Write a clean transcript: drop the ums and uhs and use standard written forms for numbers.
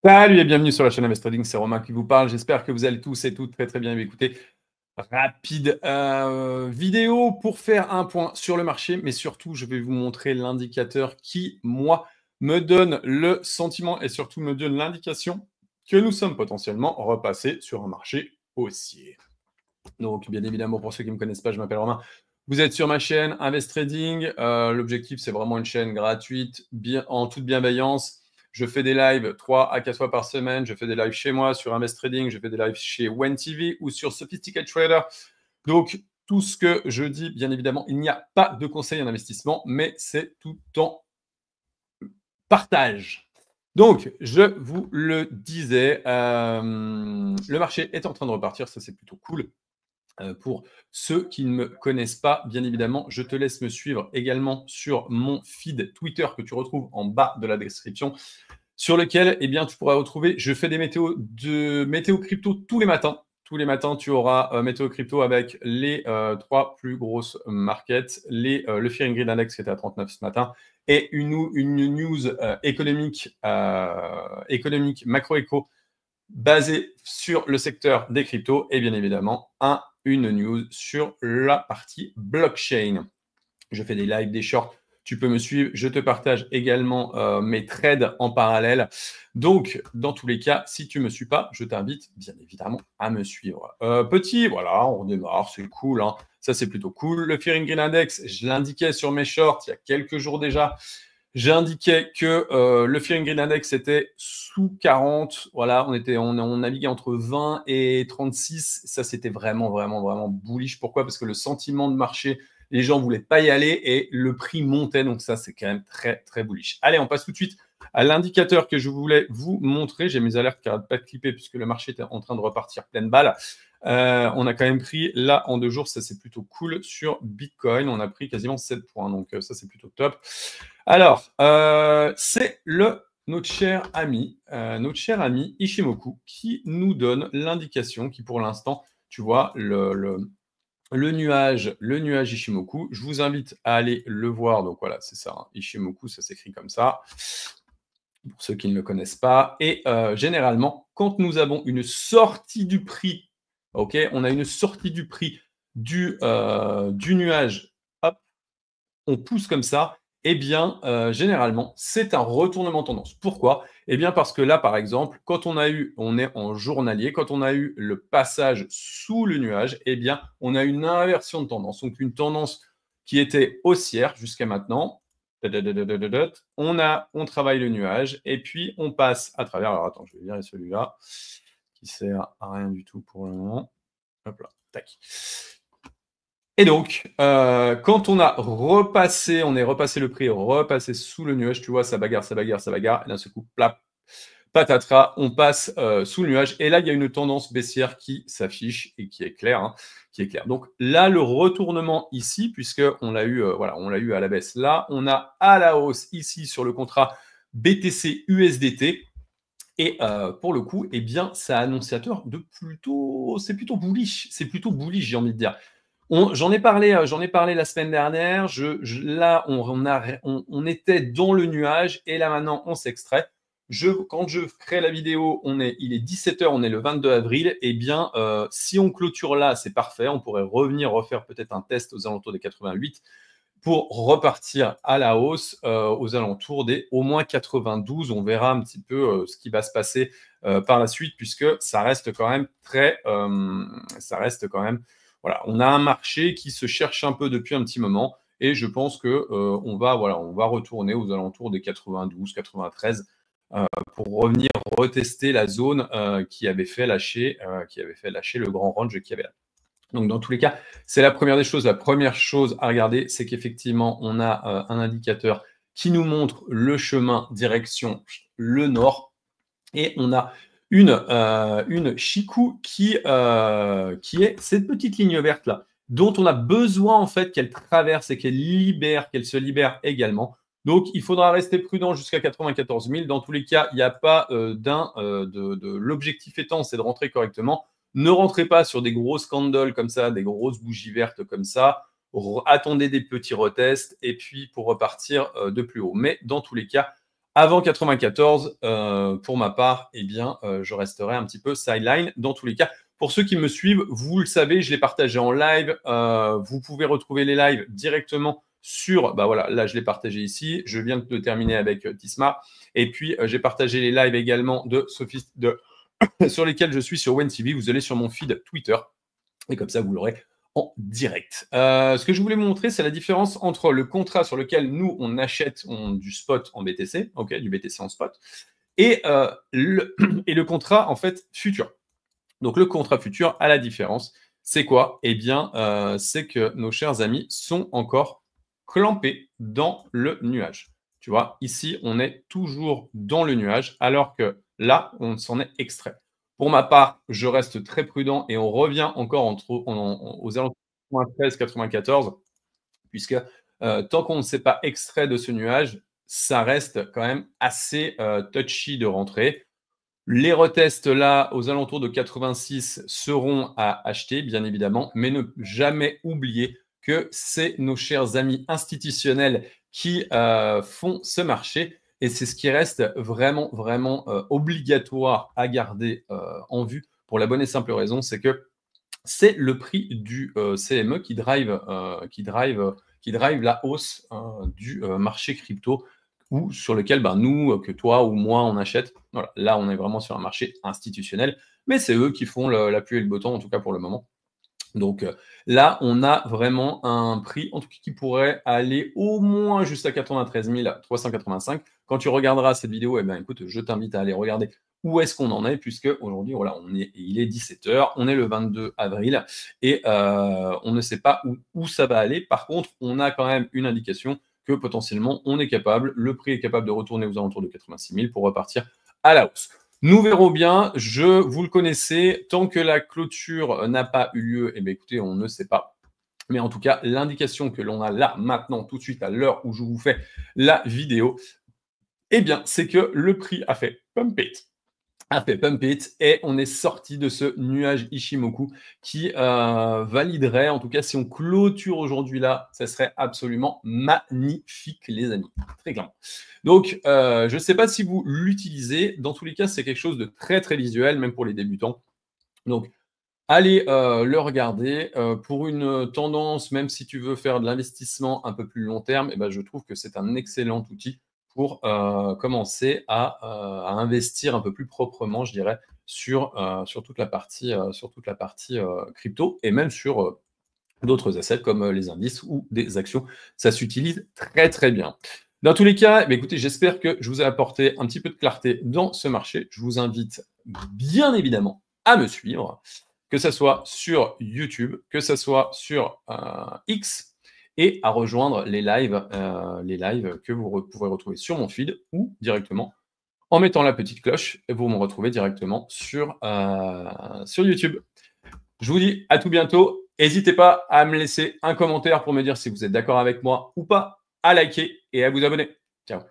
Salut et bienvenue sur la chaîne MS Trading, c'est Romain qui vous parle. J'espère que vous allez tous et toutes très très bien. Écoutez, rapide vidéo pour faire un point sur le marché, mais surtout je vais vous montrer l'indicateur qui, moi, me donne le sentiment et surtout me donne l'indication que nous sommes potentiellement repassés sur un marché haussier. Donc bien évidemment, pour ceux qui ne me connaissent pas, je m'appelle Romain. Vous êtes sur ma chaîne Invest Trading. L'objectif, c'est vraiment une chaîne gratuite, en toute bienveillance. Je fais des lives 3 à 4 fois par semaine. Je fais des lives chez moi sur Invest Trading. Je fais des lives chez WenTV ou sur Sophisticated Trader. Donc, tout ce que je dis, bien évidemment, il n'y a pas de conseil en investissement, mais c'est tout en partage. Donc, je vous le disais, le marché est en train de repartir. Ça, c'est plutôt cool. Pour ceux qui ne me connaissent pas, bien évidemment, je te laisse me suivre également sur mon feed Twitter que tu retrouves en bas de la description, sur lequel tu pourras retrouver, je fais des météo crypto tous les matins. Tous les matins, tu auras météo crypto avec les 3 plus grosses markets, le Fear and Greed Index qui était à 39 ce matin, et une news économique macro-éco basée sur le secteur des cryptos et bien évidemment une news sur la partie blockchain. Je fais des lives, des shorts, tu peux me suivre. Je te partage également mes trades en parallèle. Donc, dans tous les cas, si tu ne me suis pas, je t'invite bien évidemment à me suivre. Voilà, on redémarre, c'est cool. Hein. Ça, c'est plutôt cool. Le Fear and Greed Index, je l'indiquais sur mes shorts il y a quelques jours déjà. J'indiquais que le Fear and Greed Index était sous 40. Voilà, on naviguait entre 20 et 36. Ça, c'était vraiment bullish. Pourquoi? Parce que le sentiment de marché, les gens ne voulaient pas y aller et le prix montait. Donc ça, c'est quand même très bullish. Allez, on passe tout de suite à l'indicateur que je voulais vous montrer. J'ai mes alertes qui n'arrêtent pas de clipper puisque le marché était en train de repartir pleine balle. On a quand même pris, là, en 2 jours, ça c'est plutôt cool. Sur Bitcoin, on a pris quasiment 7 points. Donc ça, c'est plutôt top. Alors, c'est notre cher ami Ishimoku qui nous donne l'indication qui, pour l'instant, tu vois, le nuage Ishimoku. Je vous invite à aller le voir. Donc voilà, c'est ça. Hein. Ishimoku, ça s'écrit comme ça. Pour ceux qui ne le connaissent pas. Et généralement, quand nous avons une sortie du prix, ok, on a une sortie du prix du nuage, hop, on pousse comme ça. Eh bien, généralement, c'est un retournement de tendance. Pourquoi? Eh bien, parce que là, par exemple, quand on est en journalier, quand on a eu le passage sous le nuage, eh bien, on a une inversion de tendance. Donc, une tendance qui était haussière jusqu'à maintenant. On travaille le nuage et puis on passe à travers. Alors, attends, je vais virer celui-là qui sert à rien du tout pour le moment. Hop là, tac. Et donc, quand on est repassé le prix, repassé sous le nuage, tu vois, ça bagarre, et d'un seul coup, plap, patatras, on passe sous le nuage. Et là, il y a une tendance baissière qui s'affiche et qui est claire. Hein, Donc là, le retournement ici, puisqu'on l'a eu, on l'a eu à la baisse. Là, on a à la hausse ici sur le contrat BTC USDT. Et pour le coup, eh bien, c'est annonciateur de c'est plutôt bullish, j'ai envie de dire. J'en ai parlé la semaine dernière. Là, on était dans le nuage et là maintenant, on s'extrait. Quand je crée la vidéo, il est 17h, on est le 22 avril. Eh bien, si on clôture là, c'est parfait. On pourrait refaire peut-être un test aux alentours des 88 pour repartir à la hausse aux alentours des au moins 92. On verra un petit peu ce qui va se passer par la suite puisque ça reste quand même voilà, on a un marché qui se cherche un peu depuis un petit moment et je pense que on va retourner aux alentours des 92, 93 pour revenir retester la zone qui avait fait lâcher le grand range qu'il y avait là. Donc, dans tous les cas, c'est la première des choses. La première chose à regarder, c'est qu'effectivement, on a un indicateur qui nous montre le chemin direction le nord et on a une Chikou qui est cette petite ligne verte là, dont on a besoin en fait qu'elle traverse et qu'elle se libère également. Donc, il faudra rester prudent jusqu'à 94 000. Dans tous les cas, il n'y a pas l'objectif étant, c'est de rentrer correctement. Ne rentrez pas sur des grosses candles comme ça, des grosses bougies vertes comme ça. Attendez des petits retests et puis pour repartir de plus haut. Mais dans tous les cas, Avant 94, pour ma part, eh bien, je resterai un petit peu sideline dans tous les cas. Pour ceux qui me suivent, vous le savez, je l'ai partagé en live. Vous pouvez retrouver les lives directement sur, bah voilà, là je l'ai partagé ici. Je viens de terminer avec Tisma. Et puis j'ai partagé les lives également de Sophie, sur lesquels je suis sur WenTV. Vous allez sur mon feed Twitter. Et comme ça, vous l'aurez en direct. Ce que je voulais vous montrer, c'est la différence entre le contrat sur lequel nous, on achète du spot en BTC, okay, du BTC en spot, et le contrat, en fait, futur. Donc, le contrat futur, à la différence, c'est quoi? Eh bien, c'est que nos chers amis sont encore clampés dans le nuage. Tu vois, ici, on est toujours dans le nuage, alors que là, on s'en est extrait. Pour ma part, je reste très prudent et on revient encore aux alentours de 93-94, puisque tant qu'on ne s'est pas extrait de ce nuage, ça reste quand même assez touchy de rentrer. Les retests là, aux alentours de 86, seront à acheter, bien évidemment, mais ne jamais oublier que c'est nos chers amis institutionnels qui font ce marché. Et c'est ce qui reste vraiment, vraiment obligatoire à garder en vue pour la bonne et simple raison, c'est que c'est le prix du CME qui drive la hausse du marché crypto ou sur lequel nous, que toi ou moi, on achète. Voilà, là, on est vraiment sur un marché institutionnel, mais c'est eux qui font la pluie et le beau temps, en tout cas pour le moment. Donc là, on a vraiment un prix, en tout cas, qui pourrait aller au moins jusqu'à 93 385. Quand tu regarderas cette vidéo, eh bien, écoute, je t'invite à aller regarder où est-ce qu'on en est, puisque aujourd'hui, voilà, il est 17h, on est le 22 avril, et on ne sait pas où ça va aller. Par contre, on a quand même une indication que potentiellement, on est capable, le prix est capable de retourner aux alentours de 86 000 pour repartir à la hausse. Nous verrons bien, vous le connaissez, tant que la clôture n'a pas eu lieu, eh bien, écoutez, on ne sait pas. Mais en tout cas, l'indication que l'on a là, maintenant, tout de suite, à l'heure où je vous fais la vidéo, eh bien, c'est que le prix a fait pump it, et on est sorti de ce nuage Ishimoku qui validerait, en tout cas, si on clôture aujourd'hui là, ça serait absolument magnifique, les amis, très clairement. Donc, je ne sais pas si vous l'utilisez. Dans tous les cas, c'est quelque chose de très, très visuel, même pour les débutants. Donc, allez le regarder. Pour une tendance, même si tu veux faire de l'investissement un peu plus long terme, eh ben, je trouve que c'est un excellent outil pour commencer à investir un peu plus proprement, je dirais, sur toute la partie crypto et même sur d'autres assets comme les indices ou des actions. Ça s'utilise très, très bien. Dans tous les cas, écoutez, j'espère que je vous ai apporté un petit peu de clarté dans ce marché. Je vous invite bien évidemment à me suivre, que ce soit sur YouTube, que ce soit sur X, et à rejoindre les lives que vous pouvez retrouver sur mon feed ou directement en mettant la petite cloche, et vous me retrouvez directement sur YouTube. Je vous dis à tout bientôt. N'hésitez pas à me laisser un commentaire pour me dire si vous êtes d'accord avec moi ou pas, à liker et à vous abonner. Ciao.